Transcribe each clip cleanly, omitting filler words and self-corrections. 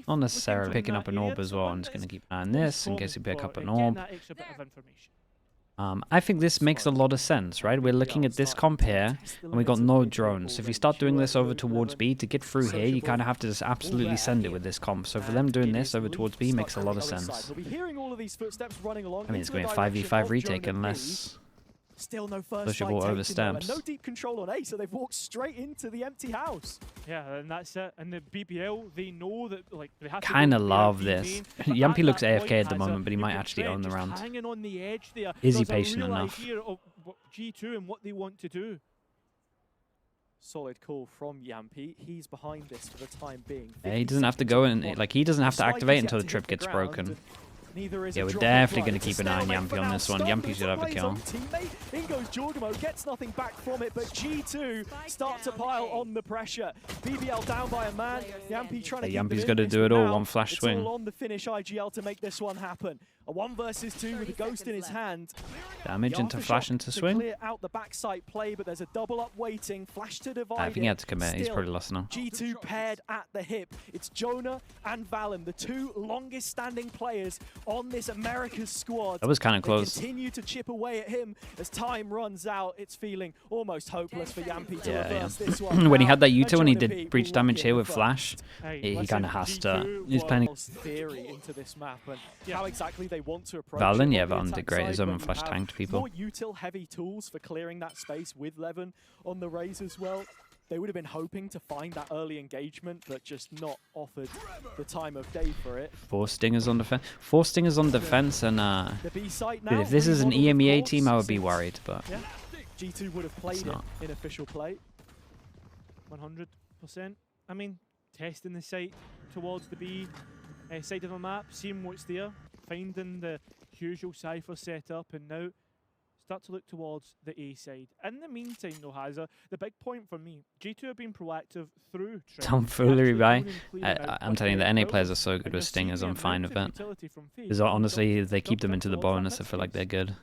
Not necessarily picking up an orb as well. I'm just going to keep an eye on this in case we pick up an orb. I think this makes a lot of sense, right? We're looking at this comp here, and we got no drones. If you start doing this over towards B, to get through here, you kind of have to just absolutely send it with this comp. So for them doing this over towards B makes a lot of sense. I mean, it's going to be a 5v5 retake unless... Still no first Pushable oversteps. No deep control on A, so they've walked straight into the empty house. Yeah, and that's it. And the BBL, they know that like they have to kind of love this. Yampy looks AFK at the moment, but he might actually own the round. Hanging on the edge there. Is he patient enough? Of G2 and what they want to do. Solid call from Yampy. He's behind this for the time being. Yeah, he doesn't have to go in. Like he doesn't have to activate until the trip gets broken. Yeah, we're definitely going to keep an eye on Yampy on this one. Yampy should have a kill. In goes Jorgamo, gets nothing back from it, but G2 start to pile on the pressure. BBL down by a man. Yampy trying to Yampy's got to do it all. One flash swing. It's all on the finish IGL to make this one happen. A 1 versus 2 with a ghost in his hand. Damage into flash into swing. Clear out the backside play, but there's a double up waiting. Flash to divide. I think he had to commit. He's probably lost now. G2 paired at the hip. It's Jonah and Valen, the two longest standing players on this America's squad. That was kind of close. They continue to chip away at him as time runs out. It's feeling almost hopeless for Yampy to reverse this one. When he had that Uto and he did breach damage here with flash, he kind of has to. He's planning theory into this map and how exactly they want to approach Valen, it. yeah, Valen did great. His own flash tanked people. More util heavy tools for clearing that space with Levin on the Raze as well. They would have been hoping to find that early engagement, but just not offered the time of day for it. 4 stingers on defense. 4 stingers on defense, and if this is an EMEA team, I would be worried. But yeah. G2 would have played it in official play. 100%. I mean, testing the site towards the B side of the map, seeing what's there, finding the usual Cypher setup, and now start to look towards the A side. In the meantime, though, Hazza, the big point for me, G2 have been proactive through tomfoolery, right? I'm telling you, the NA players are so good with stingers. I'm fine with it. Because honestly, they keep them into the bonus. I feel like they're good.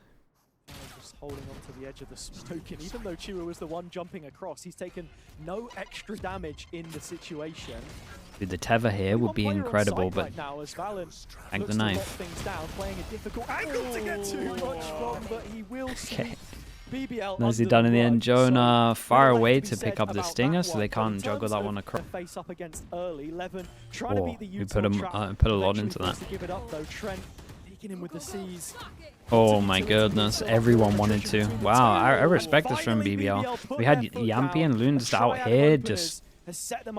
Just holding on to the edge of the smoke, and even though Chiwa was the one jumping across, he's taken no extra damage in the situation. Dude, the Teva here would be incredible, but thank the knife. Okay. Nicely done in the end. Jonah far away to pick up the stinger, so they can't juggle that one across. Oh, we put a lot into that. Oh my goodness, everyone wanted to. Wow, I respect this from BBL. We had Yampy and Loon just out here, just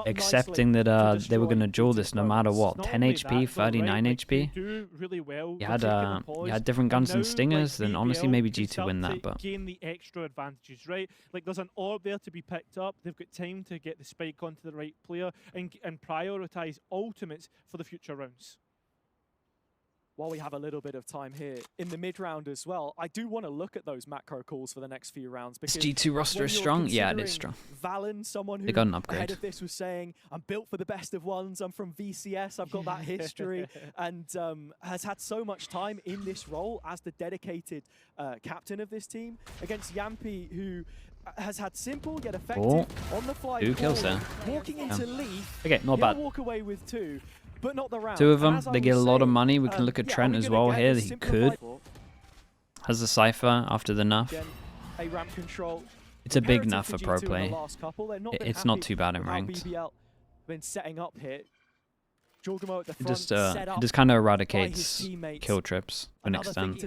accepting that they were going to duel this no matter what. 10 HP, 39 HP. You had different guns and stingers, then honestly maybe G2 win that, but gain the extra advantages, right? Like there's an orb there to be picked up. They've got time to get the spike onto the right player and prioritize ultimates for the future rounds. While we have a little bit of time here in the mid round as well, I do want to look at those macro calls for the next few rounds. Because G2 roster is strong? Yeah, it is strong. Valen, someone who they got an upgrade. ahead of this was saying, I'm built for the best of ones, I'm from VCS, I've got that history, and has had so much time in this role as the dedicated captain of this team, against Yampy, who has had simple yet effective on the fly. 2 kills there. Walking into Leaf, okay, not bad. Walk away with 2. But not the round. 2 of them, they get a lot of money. We can look at Trent as well here. He could. Has the Cypher after the nerf. It's a big nerf for pro play. It's not too bad in ranked. Been setting up here. It just kind of eradicates kill trips to an extent.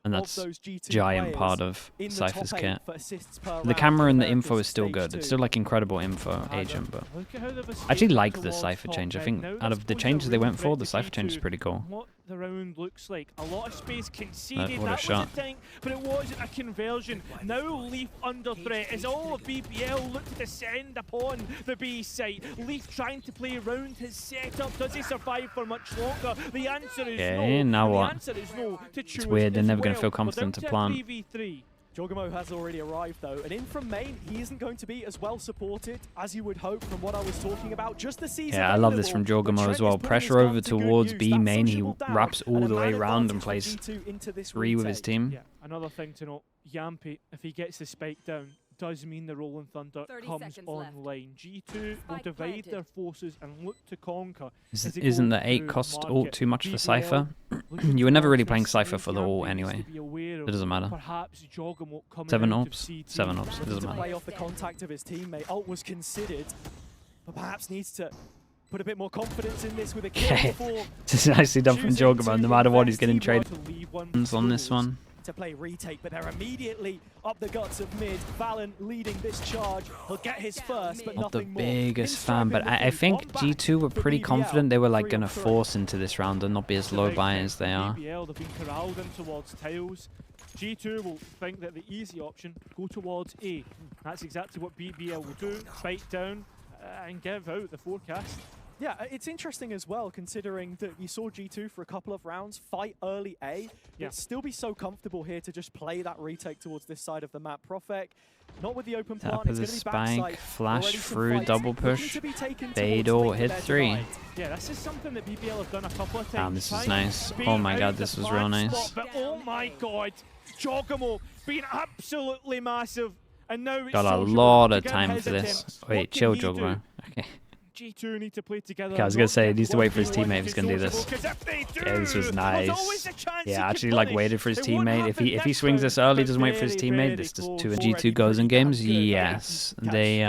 And that's a giant part of Cypher's kit. The camera and the info is still good. It's still like incredible info agent, but I actually like the Cypher change. I think out of the changes they went for, the Cypher change is pretty cool. What the round looks like. A lot of space conceded. What a shot. Was a tank, but it wasn't a conversion. Now Leaf under threat as all of BBL look to descend upon the B site. Leaf trying to play around his setup. Does he survive for much longer? The answer is no. Now what? The answer is no. It's weird. They're never going to feel confident to plant. Jorgamo has already arrived though, and in from main, he isn't going to be as well supported as you would hope from what I was talking about. Just the season. Yeah, I love this from Jorgamo as well. Pressure over towards B main, he wraps all the way around and plays 3 with his team. Yeah, another thing to note, Yampy, if he gets the spike down, does mean the Rolling Thunder comes online. G2 will divide their forces and look to conquer. Isn't the 8 cost ult too much for Cypher? You were never really playing Cypher for the ult anyway. It doesn't matter. 7 orbs? 7 orbs. It doesn't matter. Play off the contact of his teammate. Ult was considered, but perhaps needs to put a bit more confidence in this with a kill before. This is nicely done from Jorgamo. No matter what, he's getting traded on this one. To play retake, but they're immediately up the guts of mid. Valen leading this charge. He'll get his first, but not the nothing more. biggest fan, but I think G2 were pretty confident they were like going to force into this round and not be as low by as they are. BBL, they've been corralled in towards tiles. G2 will think that the easy option, go towards A. That's exactly what BBL will do, fight down and give out the forecast. Yeah, it's interesting as well, considering that you saw G2 for a couple of rounds fight early A, but still be so comfortable here to just play that retake towards this side of the map. Profek, not with the open plant, it's going to be backside. Flash through, double push, fade or hit 3. Yeah, this is something that BBL have done a couple of times. This is nice. Oh my god, this was real nice. But oh my god, Jorgamo being absolutely massive. And now it's got a lot of time for this. Wait, chill, Jorgamo. Okay. G2 need to play together. Okay, I was going to say, he needs to wait for his teammate if he's going to do this. Yeah, this was nice. Yeah, actually like waited for his teammate. If he swings this early, doesn't wait for his teammate, this does 2 and G2 goes in games. Yes, they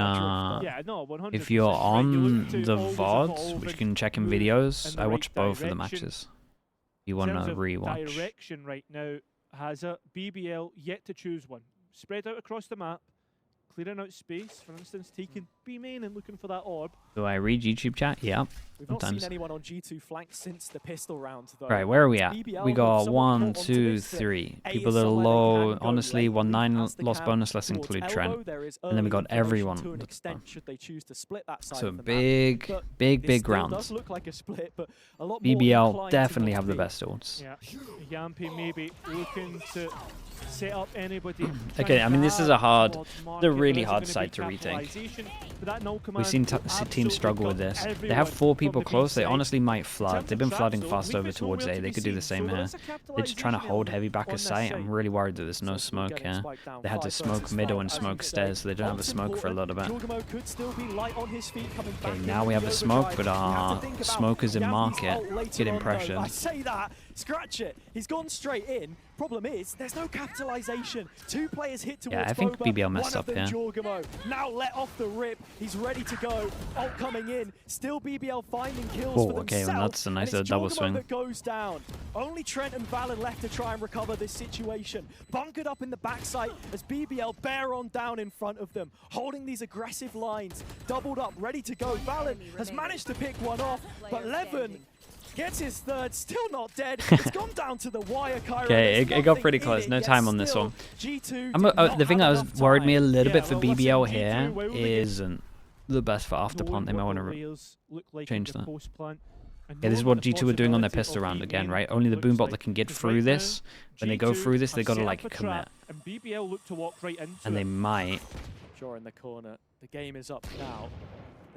if you're on the VODs, which you can check in videos, I watch both of the matches. You want to rewatch. Direction right now has a BBL yet to choose one. Spread out across the map. Clearing out space, for instance, taking B main and looking for that orb. Do I read YouTube chat? Yeah. We've not seen anyone on G2 flank since the pistol round, though. Right, where are we at? We got 1, 2, 3. People that are low, honestly, 1-9 lost bonus, let's include Trent. And then we got everyone. So big rounds. BBL definitely have the best ults. Yeah, Yampi maybe looking to set up anybody. Okay, I mean, this is a really hard side to retake. We've seen teams struggle with this. They have 4 people close. They honestly might flood. They've been flooding fast over towards A. They could do the same here. They're just trying to hold heavy back of sight. I'm really worried that there's no smoke here. They had to smoke middle and smoke stairs, so they don't have a smoke for a little bit. Okay, now we have a smoke, but our smokers in market getting pressured. I say that, scratch it. He's gone straight in. Problem is, there's no capitalization. 2 players hit towards I think BBL messed up here. Now let off the rip. He's ready to go. Ult coming in. Still BBL finding kills for okay, themselves. Well, that's a nice double swing. That goes down. Only Trent and Valen left to try and recover this situation. Bunkered up in the backside as BBL bear on down in front of them, holding these aggressive lines. Doubled up, ready to go. Valen has managed to pick one off, but Levin gets his third, still not dead. It's gone down to the wire, Kyra. Okay, it got pretty close. No time on this one. The thing that was worried me a little bit for BBL here isn't the best for after plant. They might want to change that. Yeah, this is what G2 are doing on their pistol round again, right? Only the boombot that can get through this. When they go through this, they got to like commit. And they might. In the corner. The game is up now.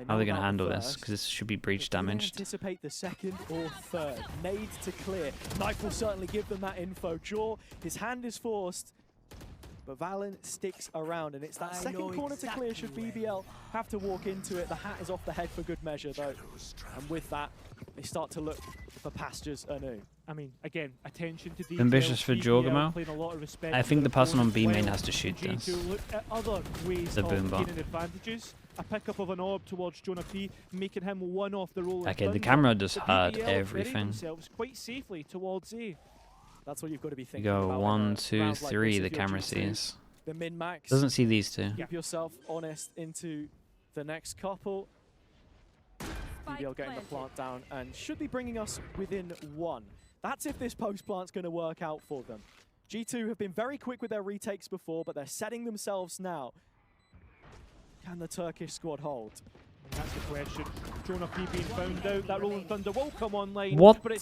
How are they going to handle this? Because this should be breach damaged. Anticipate the second or third. Nades to clear. Knife will certainly give them that info. Jaw, his hand is forced, but Valen sticks around, and it's that second corner to clear should BBL have to walk into it. The hat is off the head for good measure, though. And with that, they start to look for pastures anew. I mean, again, attention to detail. Ambitious for Jorgamo. I think the person on B main has to shoot this. The boombot. A pickup of an orb towards Jonah P, making him one off the roll. Okay, the camera just heard everything. Quite safely towards A. That's what you've got to be thinking. You go 1, 2, 3. The camera sees. The min-max. Doesn't see these 2. Keep yourself honest into the next couple. BBL getting the plant down and should be bringing us within 1. That's if this post plant's going to work out for them. G2 have been very quick with their retakes before, but they're setting themselves now. Can the Turkish squad hold? That's the question. Jonah P being found out. That Rolling Thunder will come online. What the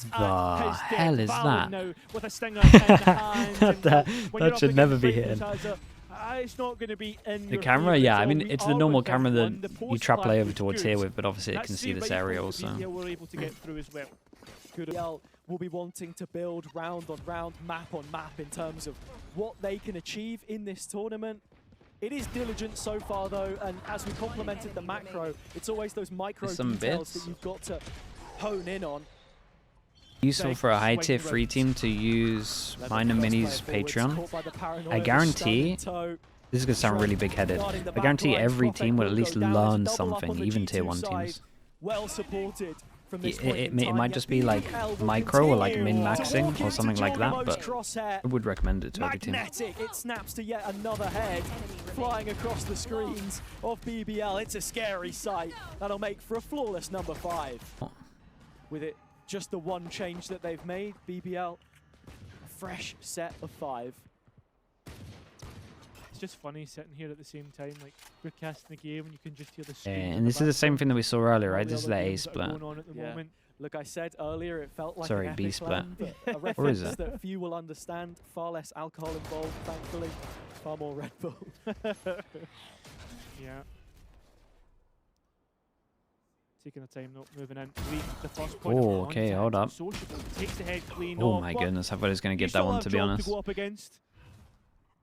hell is that? Now with a stinger in the hand. that should never be hit. It's not going to be in the camera, yeah. I mean, it's the normal camera that you trap play over towards here with, but obviously it can see this area also. We're able to get through as well. BBL will be wanting to build round on round, map on map in terms of what they can achieve in this tournament. It is diligent so far, though, and as we complemented the macro, it's always those micro details that you've got to hone in on. Useful for a high tier free team to use Minor Mini's Patreon. I guarantee, this is going to sound really big-headed, I guarantee every team will at least learn something, even tier 1 teams. Well supported. It might just be like micro or like min-maxing or something like that, but I would recommend it to every team. It snaps to yet another head flying across the screens of BBL. It's a scary sight. That'll make for a flawless number 5. With it just the one change that they've made, BBL, a fresh set of 5. It's just funny sitting here at the same time, like we're casting the game and you can just hear the screams. And this is the same thing that we saw earlier, right? This is the A split. Look, I said earlier it felt like sorry, an B split. a reference that few will understand. Far less alcohol involved, thankfully. Far more Red Bull. Yeah. Taking the time, not moving in. The first point oh, okay, hold up. Takes the head clean oh my goodness, I thought he was going to get that one, to be honest.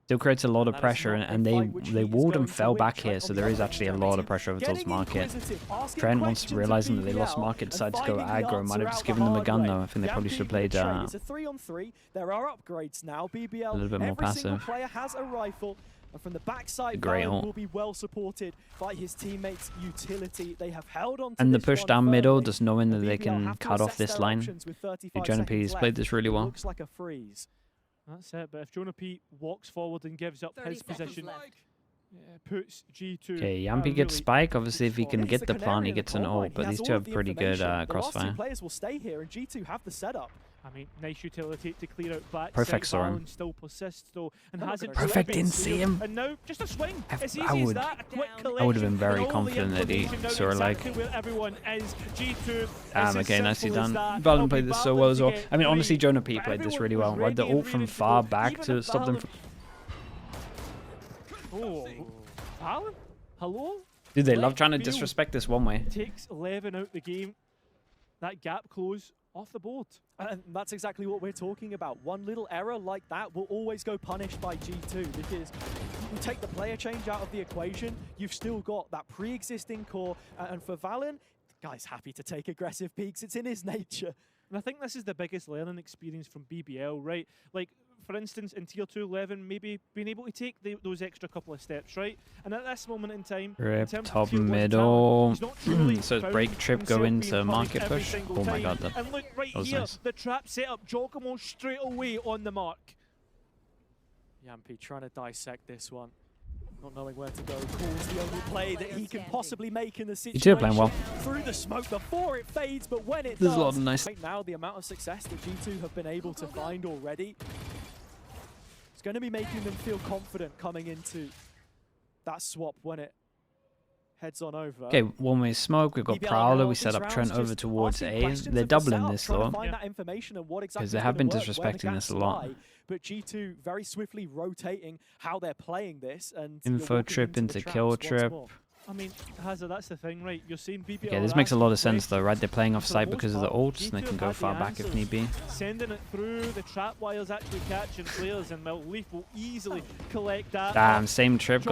Still creates a lot of pressure, and they walled and fell back here, so there is actually a lot of pressure over towards market. Trent, once realizing that they lost market, decided to go aggro. Might have just given them a gun, though. I think they probably should have played it's a 3-on-3. There are upgrades now. BBL, a little bit more passive. Player has a rifle. And from the backside, Valorant will be well supported by his teammates' utility. They have held on to and the push down middle, just knowing that they can cut off this line. Jonah-P's played this really well. Looks like a freeze. That's it, but if Jonah-P walks forward and gives up his position, puts G2... Okay, Yampy gets Spike. Obviously, if he can get the plant, he gets an ult, but these two have pretty good crossfire. Players will stay here, and G2 have the setup. I mean, nice utility to clear out back. Perfect saw him. Still persists though, and hasn't. Perfect didn't see him. And now just a swing. I would have been very confident that he saw like. Where everyone is. G2. Okay, nicely done. Valorant played this so well as well. I mean, honestly, Jonah-P played this really well. Right, the ult from far back to stop them from. Oh, Valorant? Hello? Dude, they love trying to disrespect this one way. Takes 11 out the game. That gap close. Off the board. And that's exactly what we're talking about. One little error like that will always go punished by G2, because you take the player change out of the equation, you've still got that pre-existing core, and for Valen, the guy's happy to take aggressive peeks. It's in his nature. And I think this is the biggest learning experience from BBL, right? Like, for instance, in Tier 2 11, maybe being able to take those extra couple of steps, right? And at this moment in time, rip top middle. So it's break trip go into market push. Oh my god, that, and look right here, nice. The trap set up, Giacomo straight away on the mark. Yampy trying to dissect this one. Not knowing where to go, calls the only play that he can possibly make in the situation. You're playing well. Through the smoke before it fades, but when it does, does, a lot of nice. Right now the amount of success that G2 have been able to find already, it's going to be making them feel confident coming into that swap when it heads on over. Okay, one-way smoke, we've got Prowler, we set up Trent over towards A. They're doubling this though, because they have been disrespecting this a lot. But G2 very swiftly rotating how they're playing this, and info trip into kill trip. I mean, Hazard, that's the thing, right? You're seeing BBL. Okay, this makes a lot of sense though, right? They're playing off site because of the ults, and they can go far back if need be. Sending it through, the trap wires actually catching players, and Leaf will easily collect that. Damn, same trip.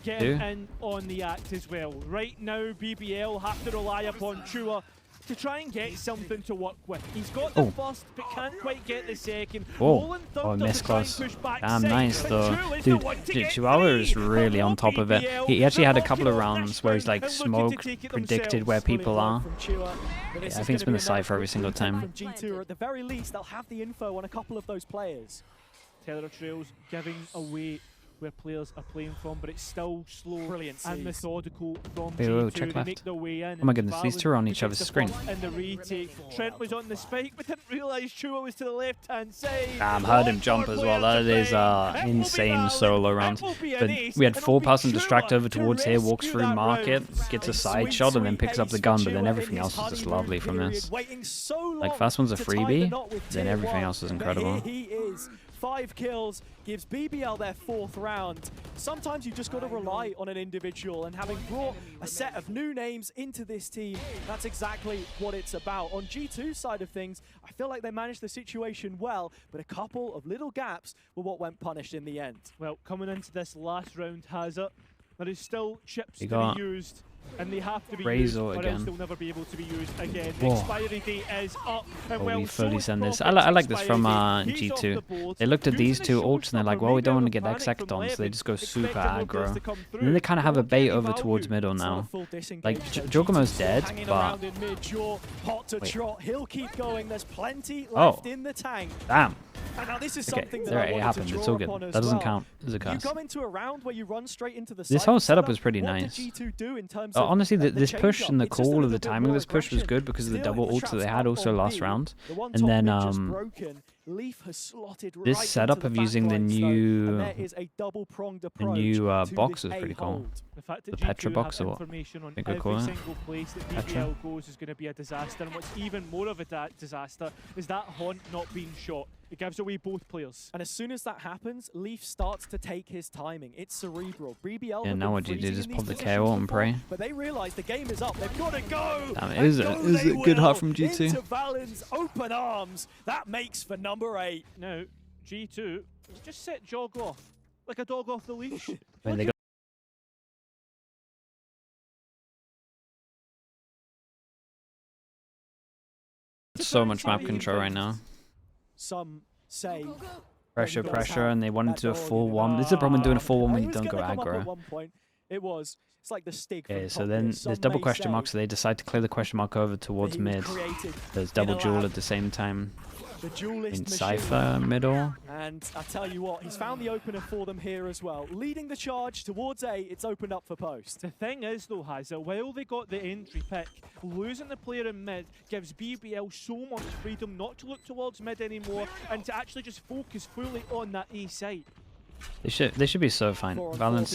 Getting in on the act as well. Right now, BBL have to rely upon Chua to try and get something to work with. He's got the first, but can't quite get the second. Oh, missed close. Damn, nice though. Dude, Chihuahua is really on top of it. He actually had a couple of rounds where he's like smoke predicted where people are. Yeah, I think it's been a Cypher every single time. From G2, or at the very least, they'll have the info on a couple of those players. Tether Trails giving away where players are playing from, but it's still slow and methodical from G2. Check left. Make their way in. Oh my goodness, these two are on each other's screen. And the retake. Trent was on the spike, but didn't realise Chua was to the left-hand side. Damn, heard him jump as well. That is insane solo round. But we had 4-person distract over towards here, walks through market, gets a side shot, and then picks up the gun, but then everything else is just lovely from this. Like, first one's a freebie, then everything else is incredible. He is 5 kills gives BBL their 4th round. Sometimes you just got to rely on an individual, and having brought a set of new names into this team, that's exactly what it's about. On G2's side of things, I feel like they managed the situation well, but a couple of little gaps were what went punished in the end. Well, coming into this last round, Hazard, there is still chips to be used, and they have to be used, or else they'll never be able to be used again. The expiry date is up, and we fully send this. I like this from G2. They looked at these two ults and they're like, well, we don't want to get X-Sected on, so they just go super aggro. And then they kind of have a bait over towards middle now. Like, Jogamo's dead, but... He'll keep going. There's plenty left in the tank. Damn. And now this is Okay, something there it happened. It's all good. That doesn't count as a curse. You come into a round where you run straight into the this whole setup was pretty nice. Honestly, this push and the call of the timing of this push was good because of the double ult that they had also last round. And then this setup of using the new box was pretty cool. The Petra box, or what I think I call it. Petra goes is going to be a disaster, and what's even more of a disaster is that Haunt not being shot. It gives away both players. And as soon as that happens, Leaf starts to take his timing. It's cerebral. BBL yeah, now what do you do? Just pop the KO and pray. But they realize the game is up. They've got to go. Damn, it is a good hut from G2. Into Valen's open arms. That makes for number 8. Now, G2 just set Jog off like a dog off the leash. I mean, they got so much map control right now. Some say pressure, and they wanted to do a full one. This is the problem with doing a full one when you don't go aggro. It's like the Stig. Okay, so then there's double question mark, so they decide to clear the question mark over towards mid. There's double duel at the same time. The duelist Cypher middle. And I tell you what, he's found the opener for them here as well. Leading the charge towards A, it's opened up for post. The thing is though, Hazard, while they got the entry pick, losing the player in mid gives BBL so much freedom not to look towards mid anymore and to actually just focus fully on that A site. They should be so fine. Valorant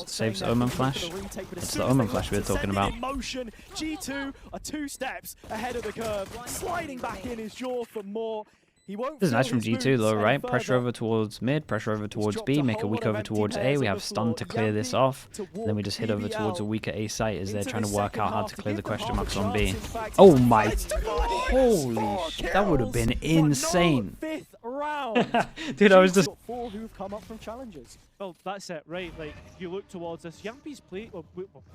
saves Omen Flash. It's the Omen Flash we were talking about. G2 are 2 steps ahead of the curve. Sliding back in his jaw for more. This is nice from G2 though, right? Pressure over towards mid, pressure over towards B, make a weak over towards A. We have stun to clear this off. Then we just hit over towards a weaker A site as they're trying to work out how to clear the question marks on B. Oh my! Holy shit, that would have been insane. Dude, I was just... 4 who've come up from challenges. Well, that's it, right? Like, you look towards this. Yampi's played, well,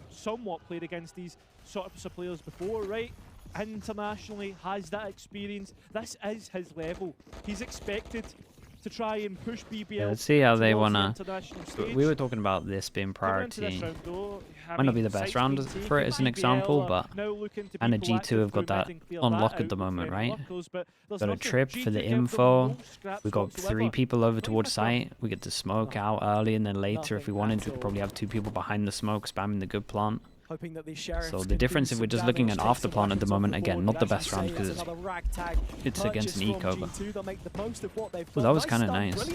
somewhat played against these sorts of players before, right? Internationally, has that experience. This is his level. He's expected to try and push BBL. Yeah, let's see how they wanna. We were talking about this being priority. Might not be the best round for it as an example, but and a G2 have got that on lock at the moment, right? Got a trip for the info. We got 3 people over towards site. We get to smoke out early, and then later, if we wanted, we could probably have 2 people behind the smoke spamming the good plant. So the difference, if we're just looking at after plant at the moment, again, not the best round because it's against an eco, but well, that was kind of nice.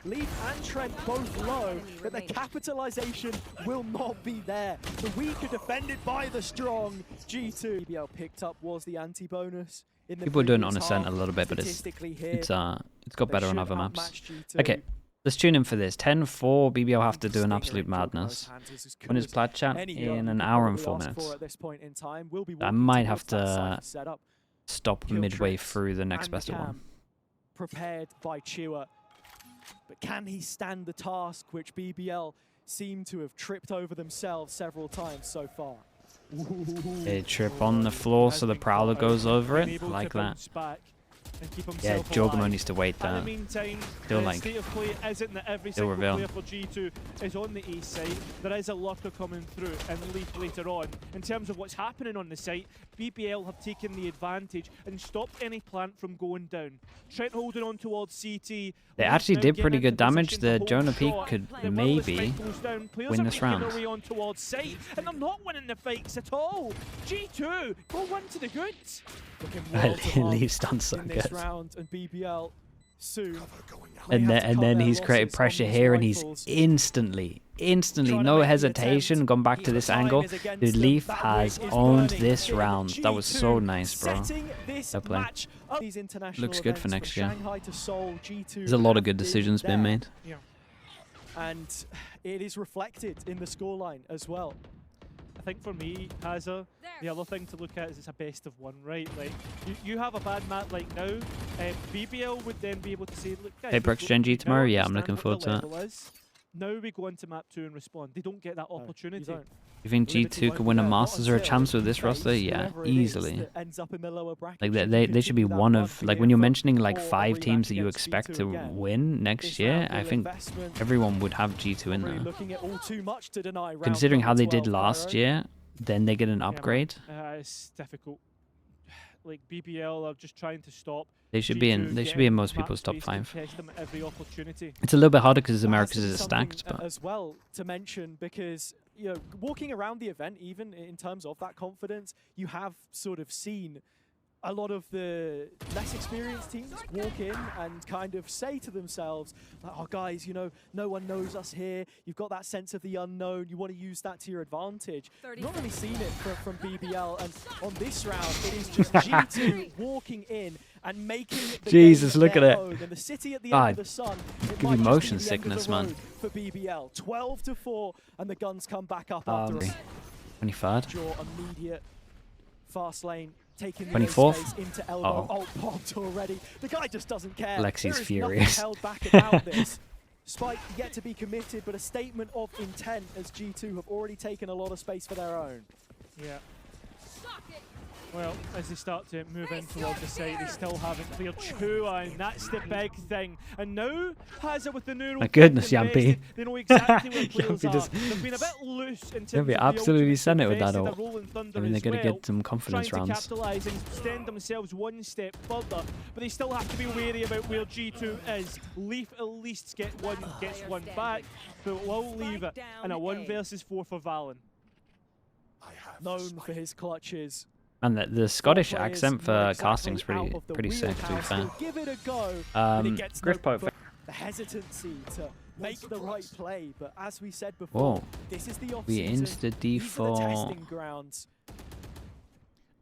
Leaf and Trent both low, but the capitalization will not be there. The weak are defended by the strong. G2 BBL picked up was the anti-bonus. People are doing it on Ascent a little bit, but it's got better on other maps. Okay. Let's tune in for this. 10-4, BBL have to do an absolute madness. When is Plat Chat? In an hour and 4 minutes. I might have to stop midway through the next best of 1. Prepared by Chua. But can he stand the task, which BBL seem to have tripped over themselves several times so far? They trip on the floor so the Prowler goes over it. I like that. Yeah, Jogamo needs to wait there. Still like, still reveal. For G2 is on the east side. There is a lurker coming through and Leaf later on. In terms of what's happening on the site, BBL have taken the advantage and stopped any plant from going down. Trent holding on towards CT. They actually did pretty good damage. The Jonah Peak could maybe win this round. And they're not winning the fights at all. G2 go one to the goods. Leaf's done so good. Round, and BBL soon. And then he's created pressure here, and he's instantly, no hesitation, gone back to this angle. Dude, Leaf has owned this round. That was so nice, bro. That play. Looks good for next year. There's a lot of good decisions being made. And it is reflected in the scoreline as well. I think for me, Hazza, the other thing to look at is it's a best of one, right? Like, you have a bad map like now, BBL would then be able to say, look, guys, Paper Exchange tomorrow? Yeah, I'm looking forward to that. Now we go into map 2 and respond. They don't get that opportunity. You think G2 could win a Masters or a Champs with this roster? Yeah, easily. Like they should be one of, like, when you're mentioning like 5 teams that you expect to win next year, I think everyone would have G2 in there. Considering how they did last year, then they get an upgrade. It's difficult. Like BBL are just trying to stop. They should be in most people's top 5. It's a little bit harder because Americas is stacked, but as well to mention, because you know, walking around the event, even in terms of that confidence, you have sort of seen a lot of the less experienced teams walk in and kind of say to themselves, oh guys, you know, no one knows us here. You've got that sense of the unknown. You want to use that to your advantage. You've not really seen it from BBL, and on this round, it is just G2 walking in and making the Jesus, look at it. In the city at the end of the sun. Give you motion sickness, man. For BBL, 12-4, and the guns come back up after us. 23rd. Draw immediate fast lane. Taking 24th. Into elbow. Oh, popped already. The guy just doesn't care. Lexi's furious. Held back about this. Spike yet to be committed, but a statement of intent as G2 have already taken a lot of space for their own. Yeah. Well, as they start to move in towards the site, they still haven't cleared Chua, and that's the big thing. And now, Hazza with the neural. My goodness, Yampy. They know exactly where players are. They've been a bit loose in terms of the absolutely sent it with that ult. I mean, they're going to get some confidence rounds. rounds. Trying to capitalise and extend themselves one step further, but they still have to be wary about where G2 is. Leaf at least gets one back, but we'll leave it in a 1 versus 4 for Valen. Known for his clutches. And the Scottish accent for casting is pretty sick, to be fair. Give it a go. Griff Pope. The hesitancy to make the right play, but as we said before, this is the off-season. We insta default. Testing grounds.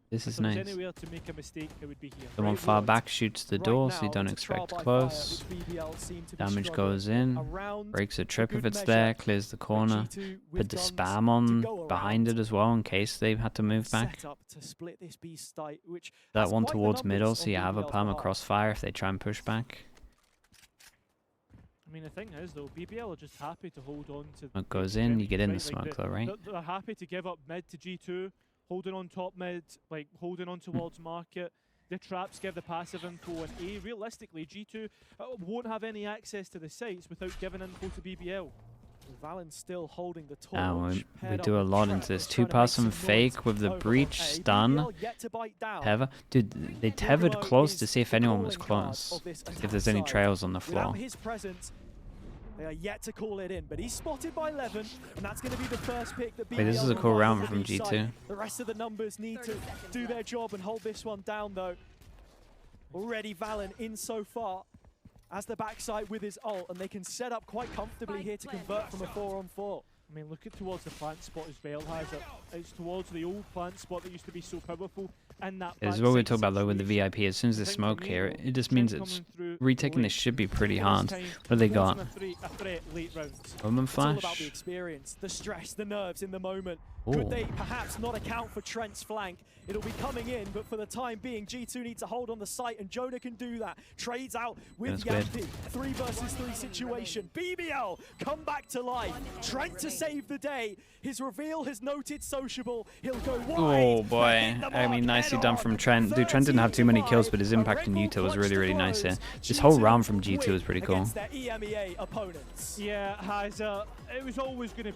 This is nice. Anywhere to make a mistake, it would be here. Someone far back shoots the door, so you don't expect close. Damage goes in, breaks a trip if it's there, clears the corner. Put the spam on behind it as well in case they've had to move back. That one towards middle, so you have a perma crossfire if they try and push back. I mean, the thing is, though, BBL are just happy to hold on to... Smoke goes in, you get in the smoke though, right? They're happy to give up mid to G2. Holding on top mid, like holding on towards market. The traps give the passive info, and A, realistically, G2 won't have any access to the sites without giving info to BBL. Valen's still holding the torch. We do a lot into this. 2-person fake with the breach stun. Tether. Dude, they tethered close to see if anyone was close. If there's any trails on the floor. They are yet to call it in, but he's spotted by 11, and that's going to be the first pick that BBL. Wait, this is a cool round from G2. The rest of the numbers need to do their job and hold this one down, though. Already Valen in so far as the backside with his ult, and they can set up quite comfortably here to convert from a 4-on-4. I mean, look at towards the plant spot as well, Hazza. It's towards the old plant spot that used to be so powerful. And that is what we talk about though with the VIP. As soon as there's smoke here, it just means it's retaking this should be pretty hard. What have they got? Woman flash. It's all about the experience, the stress, the nerves in the moment. Could they perhaps not account for Trent's flank? It'll be coming in, but for the time being, G2 needs to hold on the site, and Jonah can do that. Trades out with Yampy. 3 versus 3 situation. BBL come back to life. Trent to save the day. His reveal has noted sociable. He'll go wide. Oh boy. I mean, nicely done from Trent. Dude, Trent didn't have too many kills, but his impact in Utah was really, really nice here. This whole round from G2 was pretty cool. Yeah, it was always going to